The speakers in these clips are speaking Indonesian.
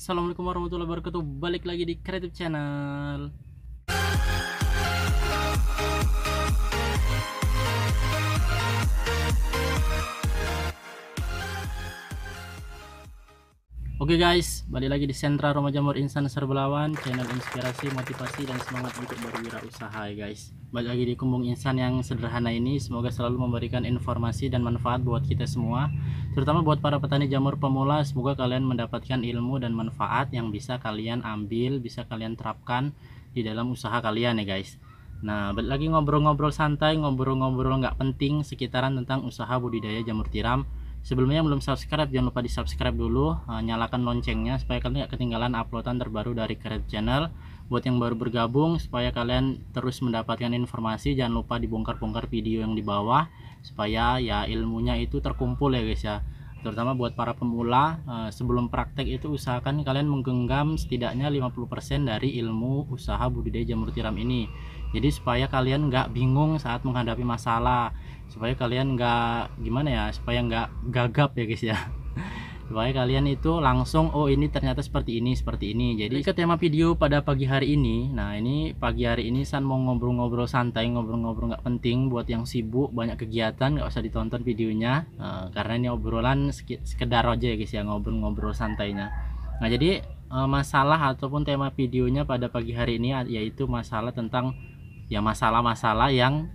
Assalamualaikum warahmatullahi wabarakatuh. Balik lagi di Kreatif Channel. Oke guys, balik lagi di Sentra Roma Jamur Instan Serbelawan, channel inspirasi, motivasi, dan semangat untuk berwirausaha ya guys. Balik lagi di Kumbung Instan yang sederhana ini, semoga selalu memberikan informasi dan manfaat buat kita semua, terutama buat para petani jamur pemula. Semoga kalian mendapatkan ilmu dan manfaat yang bisa kalian ambil, bisa kalian terapkan di dalam usaha kalian ya guys. Nah, balik lagi ngobrol-ngobrol santai, ngobrol-ngobrol nggak penting sekitaran tentang usaha budidaya jamur tiram. Sebelumnya yang belum subscribe, jangan lupa di subscribe dulu, nyalakan loncengnya supaya kalian gak ketinggalan uploadan terbaru dari Kreatif Channel. Buat yang baru bergabung, supaya kalian terus mendapatkan informasi, jangan lupa dibongkar-bongkar video yang di bawah supaya ya ilmunya itu terkumpul ya guys ya. Terutama buat para pemula, sebelum praktek itu usahakan kalian menggenggam setidaknya 50% dari ilmu usaha budidaya jamur tiram ini. Jadi supaya kalian nggak bingung saat menghadapi masalah, supaya kalian nggak gimana ya, supaya nggak gagap ya guys ya. Supaya kalian itu langsung, oh ini ternyata seperti ini, seperti ini. Jadi ke tema video pada pagi hari ini. Nah, ini pagi hari ini San mau ngobrol-ngobrol santai, ngobrol-ngobrol nggak penting. Buat yang sibuk banyak kegiatan nggak usah ditonton videonya, karena ini obrolan sekedar aja ya guys ya, ngobrol-ngobrol santainya. Nah, jadi masalah ataupun tema videonya pada pagi hari ini yaitu masalah tentang ya masalah-masalah yang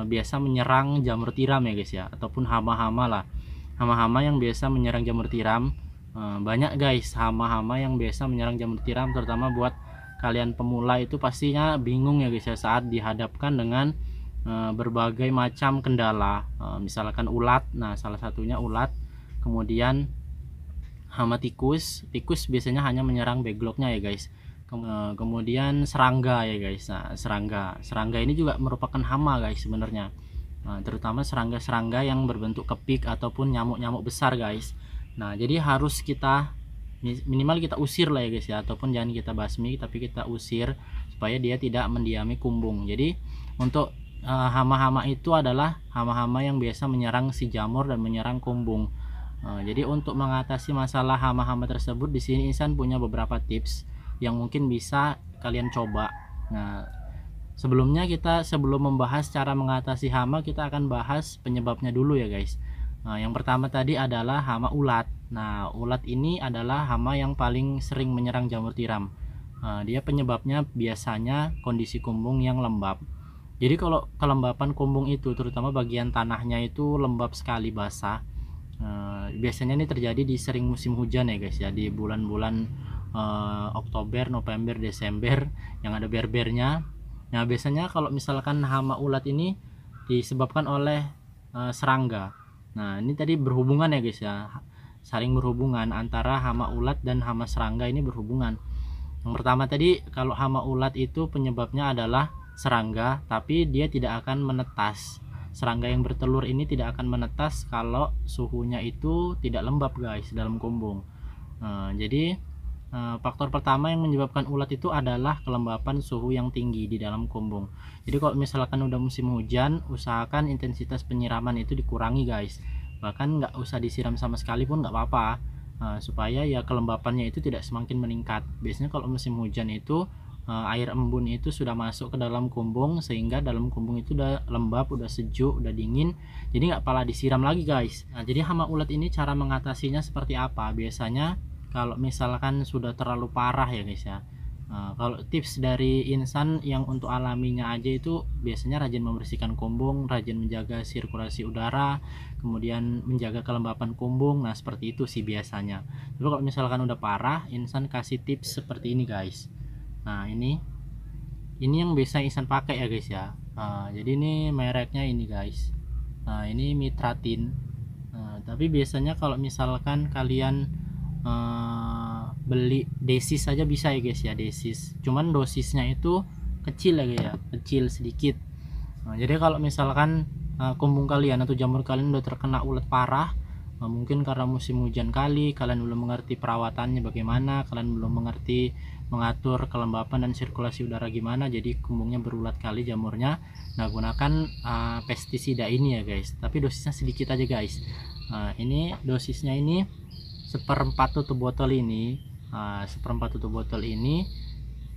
biasa menyerang jamur tiram ya guys ya, ataupun hama-hama lah, hama-hama yang biasa menyerang jamur tiram. Banyak guys hama-hama yang biasa menyerang jamur tiram, terutama buat kalian pemula itu pastinya bingung ya guys ya saat dihadapkan dengan berbagai macam kendala, misalkan ulat. Nah, salah satunya ulat, kemudian hama tikus biasanya hanya menyerang backlognya ya guys. Kemudian serangga ya guys. Nah, serangga ini juga merupakan hama guys sebenarnya. Nah, terutama serangga-serangga yang berbentuk kepik ataupun nyamuk-nyamuk besar guys. Nah, jadi harus kita minimal kita usir lah ya guys ya, ataupun jangan kita basmi tapi kita usir supaya dia tidak mendiami kumbung. Jadi untuk hama-hama itu adalah hama-hama yang biasa menyerang si jamur dan menyerang kumbung. Jadi untuk mengatasi masalah hama-hama tersebut, di sini Insan punya beberapa tips yang mungkin bisa kalian coba. Nah, sebelum membahas cara mengatasi hama, kita akan bahas penyebabnya dulu ya guys. Nah, yang pertama tadi adalah hama ulat. Nah, ulat ini adalah hama yang paling sering menyerang jamur tiram. Dia penyebabnya biasanya kondisi kumbung yang lembab. Jadi kalau kelembapan kumbung itu, terutama bagian tanahnya itu lembab sekali, basah, biasanya ini terjadi di sering musim hujan ya guys ya, di bulan-bulan Oktober, November, Desember yang ada berbernya. Nah, biasanya kalau misalkan hama ulat ini disebabkan oleh serangga. Nah, ini tadi berhubungan ya guys ya, saling berhubungan antara hama ulat dan hama serangga ini berhubungan. Yang pertama tadi, kalau hama ulat itu penyebabnya adalah serangga, tapi dia tidak akan menetas. Serangga yang bertelur ini tidak akan menetas kalau suhunya itu tidak lembab guys dalam kumbung. Jadi faktor pertama yang menyebabkan ulat itu adalah kelembapan suhu yang tinggi di dalam kumbung. Jadi kalau misalkan udah musim hujan, usahakan intensitas penyiraman itu dikurangi guys. Bahkan nggak usah disiram sama sekali pun nggak apa-apa, supaya ya kelembapannya itu tidak semakin meningkat. Biasanya kalau musim hujan itu air embun itu sudah masuk ke dalam kumbung, sehingga dalam kumbung itu udah lembab, udah sejuk, udah dingin, jadi nggak pala disiram lagi guys. Nah, jadi hama ulat ini cara mengatasinya seperti apa? Biasanya kalau misalkan sudah terlalu parah ya guys ya, kalau tips dari Insan yang untuk alaminya aja itu biasanya rajin membersihkan kumbung, rajin menjaga sirkulasi udara, kemudian menjaga kelembapan kumbung. Nah, seperti itu sih biasanya. Tapi kalau misalkan udah parah, Insan kasih tips seperti ini guys. Nah, ini yang biasa Insan pakai ya guys ya. Jadi ini mereknya ini guys. Nah, ini Mitratin. Tapi biasanya kalau misalkan kalian beli desis saja bisa ya guys ya, desis, cuman dosisnya itu kecil ya guys ya, kecil sedikit. Jadi kalau misalkan kumbung kalian atau jamur kalian udah terkena ulat parah, mungkin karena musim hujan kali, kalian belum mengerti perawatannya bagaimana, kalian belum mengerti mengatur kelembapan dan sirkulasi udara gimana, jadi kumbungnya berulat kali jamurnya. Nah, gunakan pestisida ini ya guys, tapi dosisnya sedikit aja guys. Ini dosisnya ini 1/4 tutup botol ini 1/4 tutup botol ini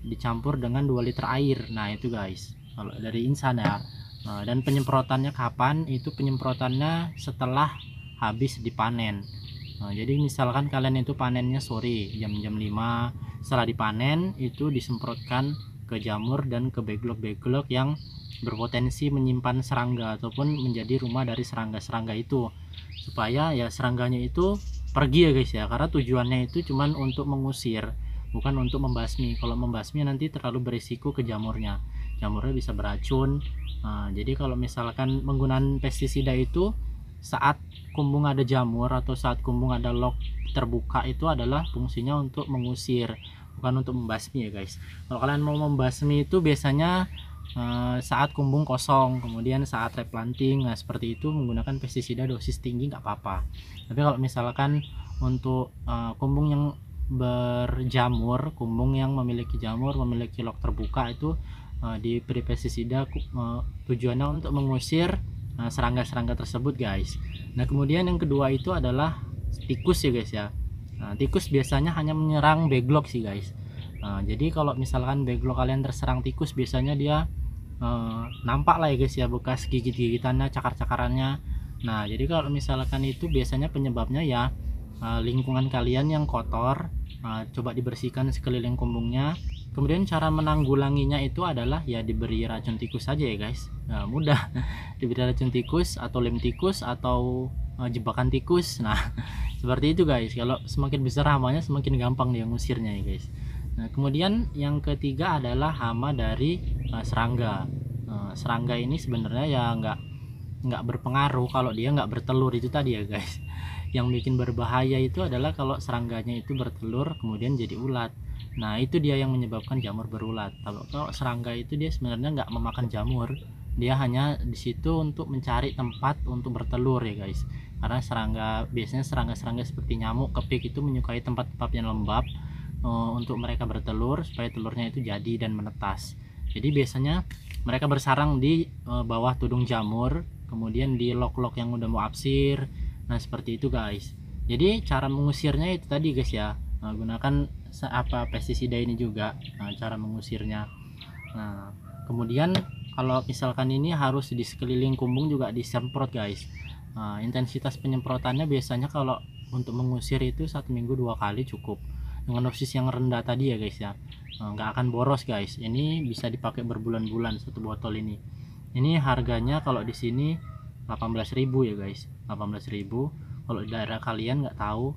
dicampur dengan 2 liter air. Nah itu guys kalau dari insan ya. Dan penyemprotannya kapan? Itu penyemprotannya setelah habis dipanen. Jadi misalkan kalian itu panennya sore jam 5, setelah dipanen itu disemprotkan ke jamur dan ke backlog yang berpotensi menyimpan serangga ataupun menjadi rumah dari serangga-serangga itu, supaya ya serangganya itu pergi ya guys ya, karena tujuannya itu cuman untuk mengusir, bukan untuk membasmi. Kalau membasmi nanti terlalu berisiko ke jamurnya bisa beracun. Jadi kalau misalkan menggunakan pestisida itu saat kumbung ada jamur atau saat kumbung ada log terbuka, itu adalah fungsinya untuk mengusir, bukan untuk membasmi ya guys. Kalau kalian mau membasmi itu biasanya saat kumbung kosong, kemudian saat replanting, nah seperti itu menggunakan pestisida dosis tinggi nggak apa-apa. Tapi kalau misalkan untuk kumbung yang berjamur, kumbung yang memiliki jamur, memiliki log terbuka, itu diberi pestisida tujuannya untuk mengusir serangga-serangga tersebut guys. Nah kemudian yang kedua itu adalah tikus ya guys ya. Tikus biasanya hanya menyerang backlog sih guys. Jadi kalau misalkan backlog kalian terserang tikus, biasanya dia nampak lah ya guys ya, bekas gigit-gigitannya, cakar-cakarannya. Nah jadi kalau misalkan itu biasanya penyebabnya ya lingkungan kalian yang kotor. Coba dibersihkan sekeliling kumbungnya. Kemudian cara menanggulanginya itu adalah ya diberi racun tikus saja ya guys. Mudah. Diberi racun tikus atau lem tikus atau jebakan tikus. Nah seperti itu guys. Kalau semakin besar hamanya semakin gampang dia ngusirnya ya guys. Nah kemudian yang ketiga adalah hama dari serangga. Serangga ini sebenarnya ya nggak berpengaruh kalau dia nggak bertelur, itu tadi ya guys. Yang bikin berbahaya itu adalah kalau serangganya itu bertelur kemudian jadi ulat. Nah itu dia yang menyebabkan jamur berulat. Kalau serangga itu dia sebenarnya nggak memakan jamur, dia hanya di situ untuk mencari tempat untuk bertelur ya guys. Karena biasanya serangga-serangga seperti nyamuk, kepik itu menyukai tempat-tempat yang lembab untuk mereka bertelur, supaya telurnya itu jadi dan menetas. Jadi biasanya mereka bersarang di bawah tudung jamur, kemudian di log-log yang udah mau absir. Nah seperti itu guys. Jadi cara mengusirnya itu tadi guys ya, gunakan pestisida ini juga cara mengusirnya. Nah kemudian kalau misalkan ini harus di sekeliling kumbung juga disemprot guys. Intensitas penyemprotannya biasanya kalau untuk mengusir itu 1 minggu 2 kali cukup, dengan dosis yang rendah tadi ya guys ya. Nggak akan boros guys, ini bisa dipakai berbulan-bulan satu botol ini. Ini harganya kalau di sini 18.000 ya guys, 18.000. Kalau di daerah kalian nggak tahu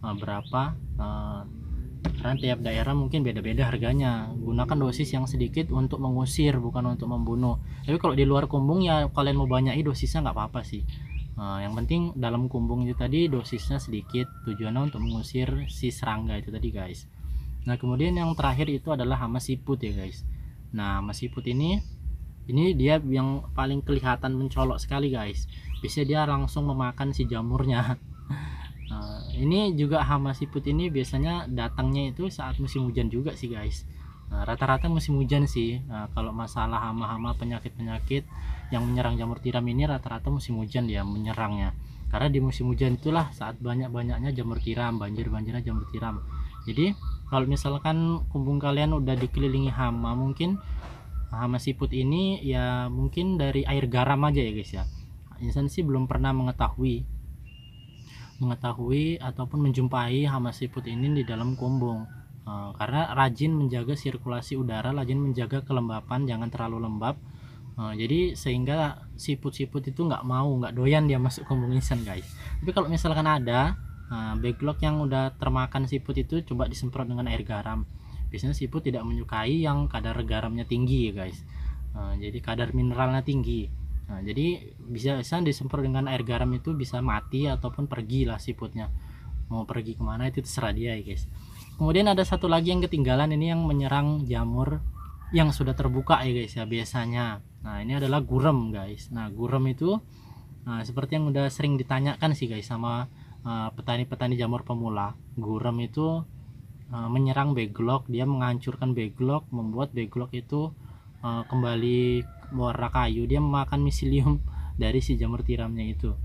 berapa, karena tiap daerah mungkin beda-beda harganya. Gunakan dosis yang sedikit untuk mengusir, bukan untuk membunuh. Tapi kalau di luar kumbung ya kalian mau banyakin dosisnya nggak apa-apa sih. Yang penting dalam kumbung itu tadi dosisnya sedikit, tujuannya untuk mengusir si serangga itu tadi guys. Nah kemudian yang terakhir itu adalah hama siput ya guys. Nah hama siput ini dia yang paling kelihatan mencolok sekali guys. Biasanya dia langsung memakan si jamurnya. Ini juga hama siput ini biasanya datangnya itu saat musim hujan juga sih guys. Rata-rata musim hujan sih. Kalau masalah hama-hama penyakit-penyakit yang menyerang jamur tiram ini rata-rata musim hujan dia menyerangnya. Karena di musim hujan itulah saat banyak-banyaknya jamur tiram, banjir-banjirnya jamur tiram. Jadi kalau misalkan kumbung kalian udah dikelilingi hama, mungkin hama siput ini ya mungkin dari air garam aja ya guys ya. Insan sih belum pernah mengetahui ataupun menjumpai hama siput ini di dalam kumbung. Karena rajin menjaga sirkulasi udara, rajin menjaga kelembapan, jangan terlalu lembab. Jadi sehingga siput-siput itu nggak doyan dia masuk kumbung insan guys. Tapi kalau misalkan ada backlog yang udah termakan siput itu, coba disemprot dengan air garam. Biasanya siput tidak menyukai yang kadar garamnya tinggi ya guys. Jadi kadar mineralnya tinggi. Jadi bisa disemprot dengan air garam, itu bisa mati ataupun pergi lah siputnya. Mau pergi kemana itu terserah dia ya guys. Kemudian ada satu lagi yang ketinggalan, ini yang menyerang jamur yang sudah terbuka ya guys ya biasanya. Nah ini adalah gurem guys. Nah gurem itu seperti yang udah sering ditanyakan sih guys sama petani-petani jamur pemula. Gurem itu menyerang backlog, dia menghancurkan backlog, membuat backlog itu kembali warna kayu. Dia memakan miselium dari si jamur tiramnya itu.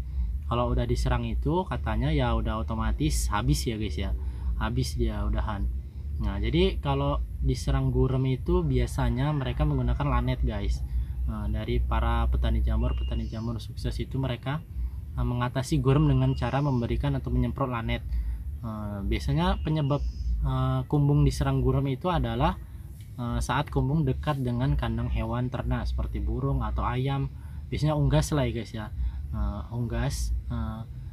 Kalau udah diserang itu katanya ya udah otomatis habis ya guys ya, habis dia udahan. Nah jadi kalau diserang gurem itu biasanya mereka menggunakan lanet guys. Dari para petani jamur sukses itu mereka mengatasi gurem dengan cara memberikan atau menyemprot lanet. Biasanya penyebab kumbung diserang gurem itu adalah saat kumbung dekat dengan kandang hewan ternak seperti burung atau ayam. Biasanya unggas lah ya guys ya, unggas,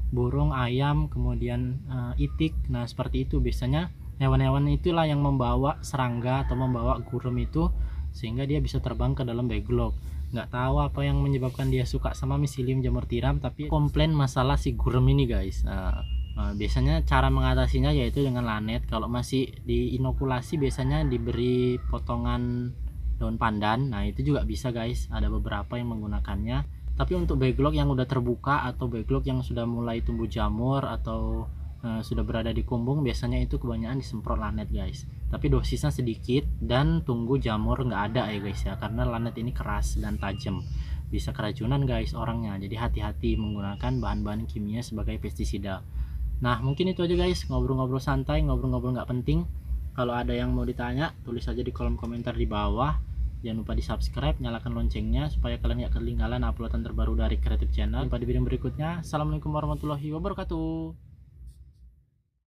burung, ayam, kemudian itik. Nah seperti itu biasanya hewan-hewan itulah yang membawa serangga atau membawa gurem itu sehingga dia bisa terbang ke dalam backlog. Nggak tahu apa yang menyebabkan dia suka sama miselium jamur tiram, tapi komplain masalah si gurem ini guys. Biasanya cara mengatasinya yaitu dengan lanet. Kalau masih diinokulasi biasanya diberi potongan daun pandan. Nah itu juga bisa guys, ada beberapa yang menggunakannya. Tapi untuk backlog yang udah terbuka atau backlog yang sudah mulai tumbuh jamur atau sudah berada di kumbung, biasanya itu kebanyakan disemprot lanet guys, tapi dosisnya sedikit dan tunggu jamur nggak ada ya guys ya, karena lanet ini keras dan tajam, bisa keracunan guys orangnya. Jadi hati-hati menggunakan bahan-bahan kimia sebagai pestisida. Nah mungkin itu aja guys, ngobrol-ngobrol santai, ngobrol-ngobrol nggak penting. Kalau ada yang mau ditanya tulis aja di kolom komentar di bawah. Jangan lupa di subscribe, nyalakan loncengnya supaya kalian gak ketinggalan uploadan terbaru dari Kreatif Channel. Sampai di video berikutnya. Assalamualaikum warahmatullahi wabarakatuh.